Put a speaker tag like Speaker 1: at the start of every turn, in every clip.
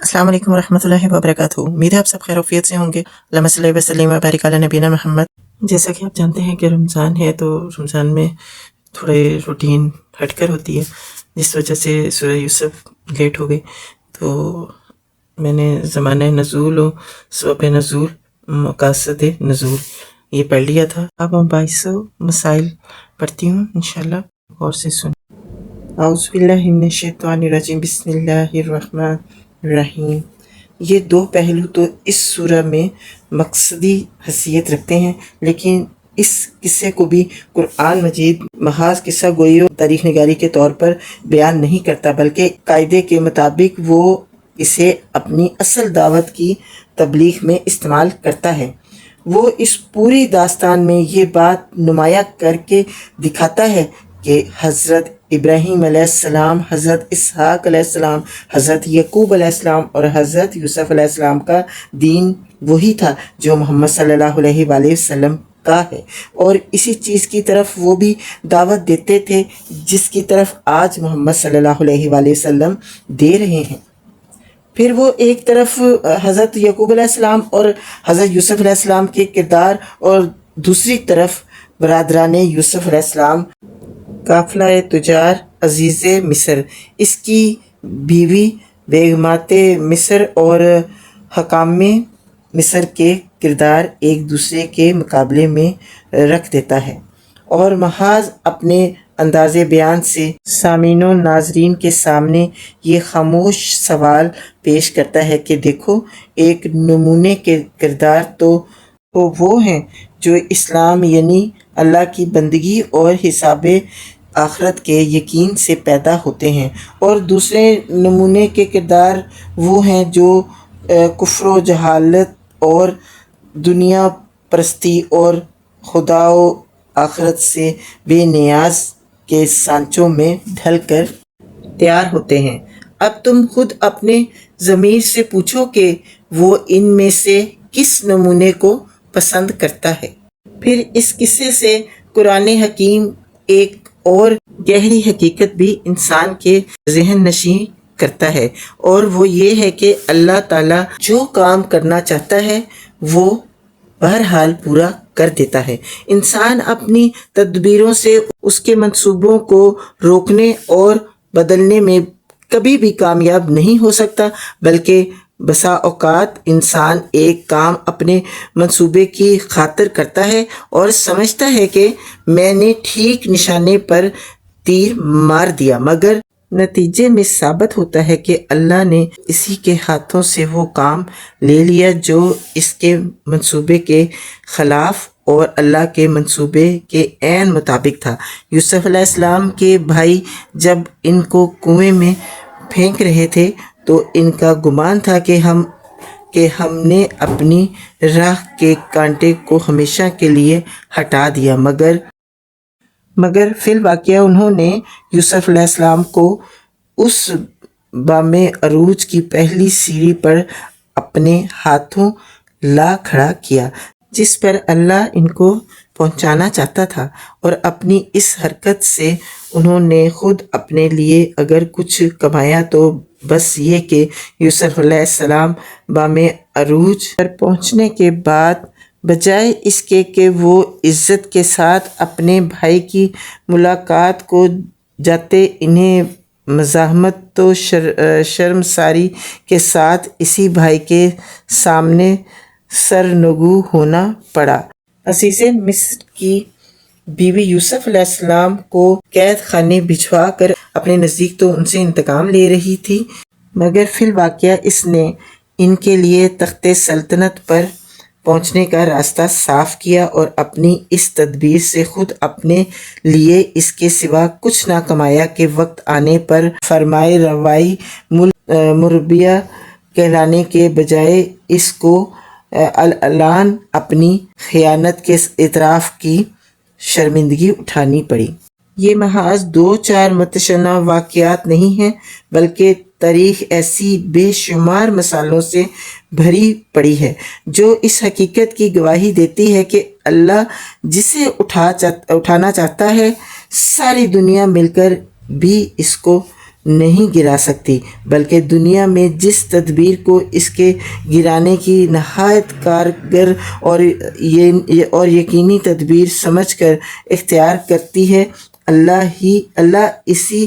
Speaker 1: अस्सलाम वालेकुम रहमतुल्लाहि व बरकातहू। उम्मीद है आप सब खैरियत से होंगे। अल्लाहुम्मा सल्लि व सल्लिम व बारिक अला नबीना मोहम्मद। जैसा कि आप जानते हैं कि रमज़ान है, तो रमज़ान में थोड़े रूटीन हटकर होती है, जिस वजह से सूरह यूसुफ लेट हो गई। तो मैंने ज़माना नज़ूल और सबब नज़ूल, मकासद नज़ूल ये पढ़ लिया था। अब हम 22 मसाइल पढ़ती हूँ इंशाल्लाह, गौर से सुन। औज़ुबिल्लाहि मिनश्शैतानिर्रजीम, बिस्मिल्लाहिर्रहमानिर्रहीम। ये दो पहलू तो इस सूरह में मकसदी हैसियत रखते हैं, लेकिन इस किस्से को भी कुरान मजीद महज किस्सा गोई और तारीख निगारी के तौर पर बयान नहीं करता, बल्कि कायदे के मुताबिक वो इसे अपनी असल दावत की तबलीग में इस्तेमाल करता है। वो इस पूरी दास्तान में ये बात नुमाया करके दिखाता है कि हज़रत इब्राहीम अलैहिस्सलाम, हज़रत इसहाक़ अलैहिस्सलाम, हज़रत यकूब अलैहिस्सलाम और हज़रत यूसुफ अलैहिस्सलाम का दीन वही था जो मोहम्मद सल्लल्लाहु अलैहि वसल्लम का है, और इसी चीज़ की तरफ वो भी दावत देते थे जिसकी तरफ आज मोहम्मद सल्लल्लाहु अलैहि वसल्लम दे रहे हैं। फिर वो एक तरफ हज़रत यकूब अलैहिस्सलाम और हज़रत यूसुफ अलैहिस्सलाम के किरदार, और दूसरी तरफ बरादरान यूसुफ अलैहिस्सलाम, काफ़िला तुजार अज़ीज़ मिस्र, इसकी बीवी बेगमात मिस्र और हकाम मिस्र के किरदार एक दूसरे के मुकाबले में रख देता है, और महज अपने अंदाज़े बयान से सामीन व नाज़रीन के सामने ये खामोश सवाल पेश करता है कि देखो, एक नमूने के किरदार तो वो हैं जो इस्लाम यानी अल्लाह की बंदगी और हिसाब आखरत के यकीन से पैदा होते हैं, और दूसरे नमूने के किरदार वो हैं जो कुफ्र व जहालत और दुनिया परस्ती और खुदा व आखरत से बेनियाज के सांचों में ढल कर तैयार होते हैं। अब तुम खुद अपने ज़मीर से पूछो कि वो इनमें से किस नमूने को पसंद करता है। फिर इस किस्से से कुरान हकीम एक और गहरी हकीकत भी इंसान के ज़हन नशी करता है, और वो ये है कि अल्लाह ताला जो काम करना चाहता है वो बहरहाल पूरा कर देता है। इंसान अपनी तदबीरों से उसके मंसूबों को रोकने और बदलने में कभी भी कामयाब नहीं हो सकता, बल्कि बसा औकात इंसान एक काम अपने मंसूबे की खातिर करता है और समझता है कि मैंने ठीक निशाने पर तीर मार दिया, मगर नतीजे में साबित होता है कि अल्लाह ने इसी के हाथों से वो काम ले लिया जो इसके मंसूबे के ख़िलाफ़ और अल्लाह के मंसूबे के ऐन मुताबिक था। यूसुफ अलैहिस्सलाम के भाई जब इनको कुएं में फेंक रहे थे तो इनका गुमान था कि हमने अपनी राह के कांटे को हमेशा के लिए हटा दिया, मगर फिल वाक़या उन्होंने यूसुफ अलैहिस्सलाम को उस बामे अरूज की पहली सीढ़ी पर अपने हाथों ला खड़ा किया जिस पर अल्लाह इनको पहुंचाना चाहता था, और अपनी इस हरकत से उन्होंने खुद अपने लिए अगर कुछ कमाया तो बस ये कि यूसुफ अलैहिस्सलाम बामे अरूज पर पहुंचने के बाद बजाय इसके कि वो इज़्ज़त के साथ अपने भाई की मुलाकात को जाते, इन्हें मज़ाहमत तो शर्मसारी के साथ इसी भाई के सामने सरनगू होना पड़ा। अज़ीज़ मिस्र की बीवी यूसुफ अलैहिस्सलाम को कैद खाने भिजवा कर अपने नज़दीक तो उनसे इंतकाम ले रही थी, मगर फिल वाक़या इसने इनके लिए तख्ते सल्तनत पर पहुंचने का रास्ता साफ किया, और अपनी इस तदबीर से खुद अपने लिए इसके सिवा कुछ ना कमाया कि वक्त आने पर फरमाए रवाई मुरबिया कहलाने के बजाय इसको अलान अपनी खयानत के इतराफ़ की शर्मिंदगी उठानी पड़ी। ये महज 2-4 मुतशन्ना वाक़यात नहीं हैं, बल्कि तारीख़ ऐसी बेशुमार मिसालों से भरी पड़ी है जो इस हकीकत की गवाही देती है कि अल्लाह जिसे उठाना चाहता है सारी दुनिया मिलकर भी इसको نہیں گرا سکتی، بلکہ دنیا میں جس تدبیر کو اس کے گرانے کی نہایت کارگر اور یقینی تدبیر سمجھ کر اختیار کرتی ہے، اللہ اسی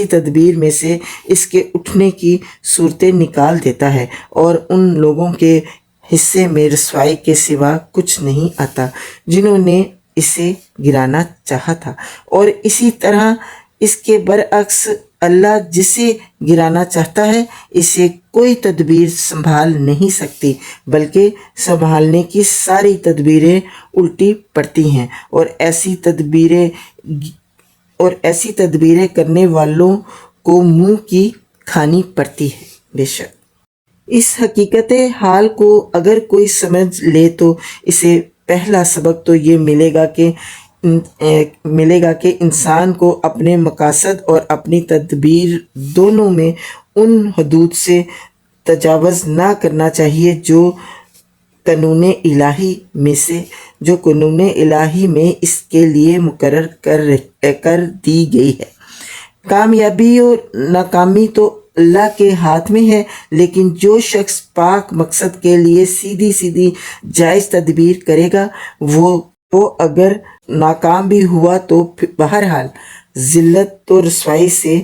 Speaker 1: تدبیر میں سے اس کے اٹھنے کی صورتیں نکال دیتا ہے، اور ان لوگوں کے حصے میں رسوائی کے سوا کچھ نہیں آتا جنہوں نے اسے گرانا چاہا تھا، اور اسی طرح اس کے برعکس اللہ جسے گرانا چاہتا ہے اسے کوئی تدبیر سنبھال نہیں سکتی، بلکہ سنبھالنے کی ساری تدبیریں الٹی پڑتی ہیں، اور ایسی تدبیریں کرنے والوں کو منہ کی کھانی پڑتی ہے۔ بے شک اس حقیقت حال کو اگر کوئی سمجھ لے تو اسے پہلا سبق تو یہ ملے گا کہ انسان کو اپنے مقاصد اور اپنی تدبیر دونوں میں ان حدود سے تجاوز نہ کرنا چاہیے جو قانون الہی میں اس کے لیے مقرر کر دی گئی ہے۔ کامیابی اور ناکامی تو اللہ کے ہاتھ میں ہے، لیکن جو شخص پاک مقصد کے لیے سیدھی جائز تدبیر کرے گا وہ اگر ناکام بھی ہوا تو بہرحال ذلت و رسوائی سے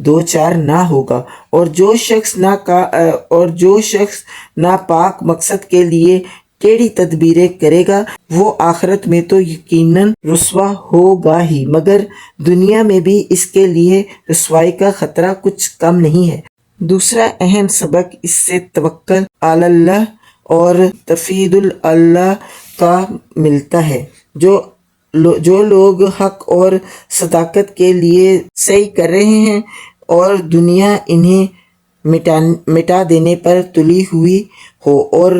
Speaker 1: دوچار نہ ہوگا، اور جو شخص ناپاک مقصد کے لیے ٹیڑھی تدبیریں کرے گا وہ آخرت میں تو یقیناً رسوا ہوگا ہی، مگر دنیا میں بھی اس کے لیے رسوائی کا خطرہ کچھ کم نہیں ہے۔ دوسرا اہم سبق اس سے توکل علی اللہ اور توحید اللہ کا ملتا ہے۔ جو لوگ حق اور صداقت کے لیے سعی کر رہے ہیں اور دنیا انہیں مٹا دینے پر تلی ہوئی ہو، اور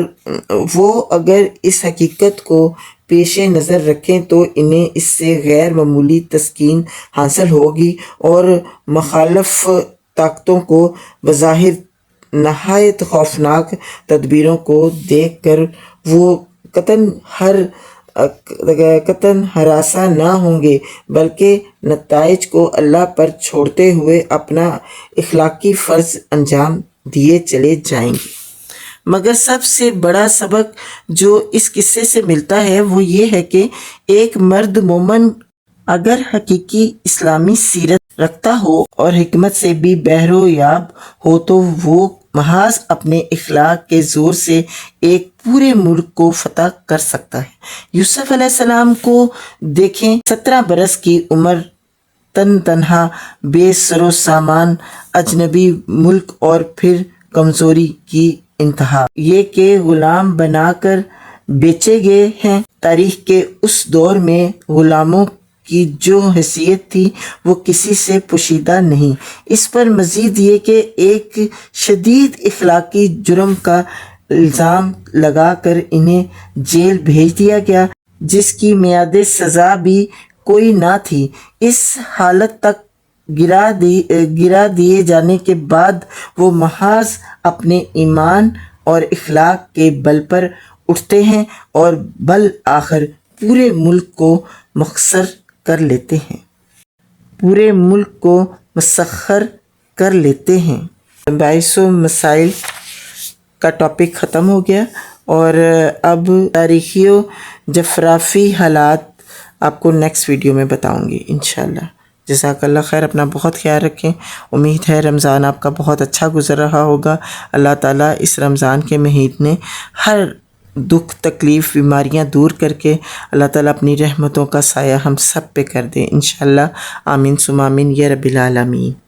Speaker 1: وہ اگر اس حقیقت کو پیش نظر رکھیں تو انہیں اس سے غیر معمولی تسکین حاصل ہوگی، اور مخالف طاقتوں کو بظاہر نہایت خوفناک تدبیروں کو دیکھ کر وہ قطعاً ہراساں نہ ہوں گے، بلکہ نتائج کو اللہ پر چھوڑتے ہوئے اپنا اخلاقی فرض انجام دیے چلے جائیں گے۔ مگر سب سے بڑا سبق جو اس قصے سے ملتا ہے وہ یہ ہے کہ ایک مرد مومن اگر حقیقی اسلامی سیرت رکھتا ہو اور حکمت سے بھی بہر و یاب ہو تو وہ محض اپنے اخلاق کے زور سے ایک پورے ملک کو فتح کر سکتا ہے۔ یوسف علیہ السلام کو دیکھیں، 17 برس کی عمر، تنہا، بے سر و سامان، اجنبی ملک، اور پھر کمزوری کی انتہا یہ کہ غلام بنا کر بیچے گئے ہیں۔ تاریخ کے اس دور میں غلاموں کی جو حیثیت تھی وہ کسی سے پوشیدہ نہیں۔ اس پر مزید یہ کہ ایک شدید اخلاقی جرم کا الزام لگا کر انہیں جیل بھیج دیا گیا، جس کی میعاد سزا بھی کوئی نہ تھی۔ اس حالت تک گرا دیے جانے کے بعد وہ محض اپنے ایمان اور اخلاق کے بل پر اٹھتے ہیں اور بالآخر پورے ملک کو مسخر کر لیتے ہیں۔ باعث و مسائل کا ٹاپک ختم ہو گیا، اور اب تاریخی و جغرافی حالات آپ کو نیکسٹ ویڈیو میں بتاؤں گی انشاءاللہ۔ جزاک اللہ خیر، اپنا بہت خیال رکھیں۔ امید ہے رمضان آپ کا بہت اچھا گزر رہا ہوگا۔ اللہ تعالیٰ اس رمضان کے مہینے ہر دکھ، تکلیف، بیماریاں دور کر کے اللہ تعالیٰ اپنی رحمتوں کا سایہ ہم سب پہ کر دیں انشاءاللہ۔ آمین ثم آمین یا رب العالمین۔